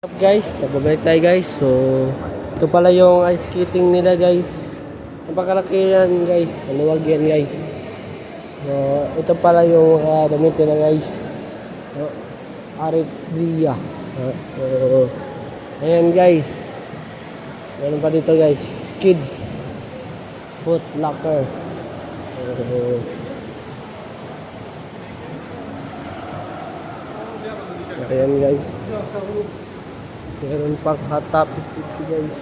Up guys, nagbabalik tayo guys. So, ito pala yung ice skating nila guys. Napakalaki yan guys. Maluwag yan guys. So, ito pala yung damit nila guys. So, Aritria. So, ayan guys. Meron pa dito guys. Kids Foot Locker. Ayan guys. Meron pang Hot Topic 50 guys.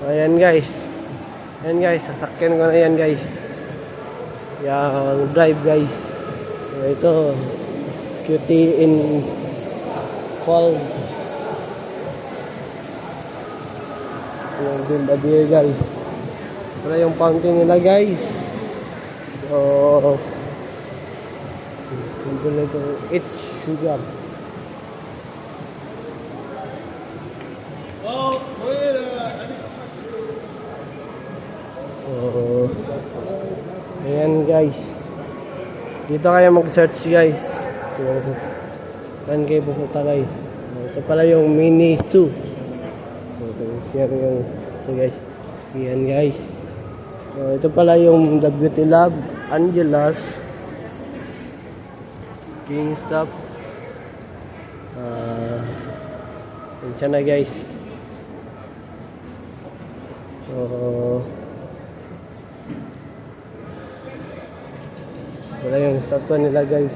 Ayan guys. Ayan guys, sasakyan ko na yan guys. Yang drive guys. Ito, cutie in fall. Yung build a beer guys. Wala yung fountain nila guys. So, it's sugar. Ayan guys. Dito kayo mag-search guys. Saan kayo pupunta guys? Ito pala yung mini zoo. Yan yung so guys. Ayan guys. Ito pala yung The Beauty Lab, Angelas, Kingstop. Yan siya na guys. Wala yung statue nila guys.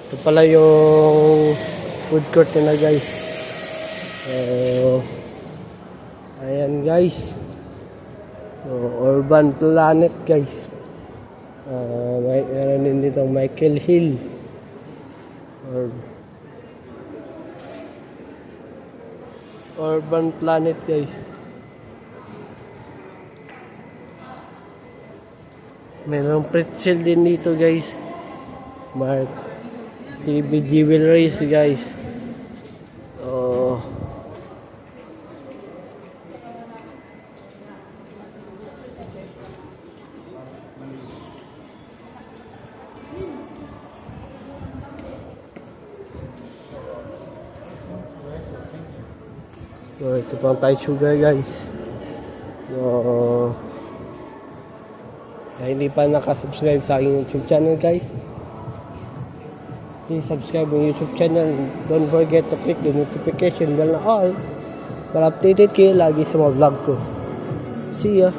Ito pala yung food court nila guys. Ayan guys. Urban Planet guys. Meron din dito Michael Hill. Urban Planet guys. Meron pretzel din dito guys. Mark TV Jewelries guys. So, ito pang Thai sugar guys. So, hindi pa nakasubscribe sa aking YouTube channel guys, please subscribe ang YouTube channel. Don't forget to click the notification bell na all para updated kayo lagi sa mga vlog ko. See ya!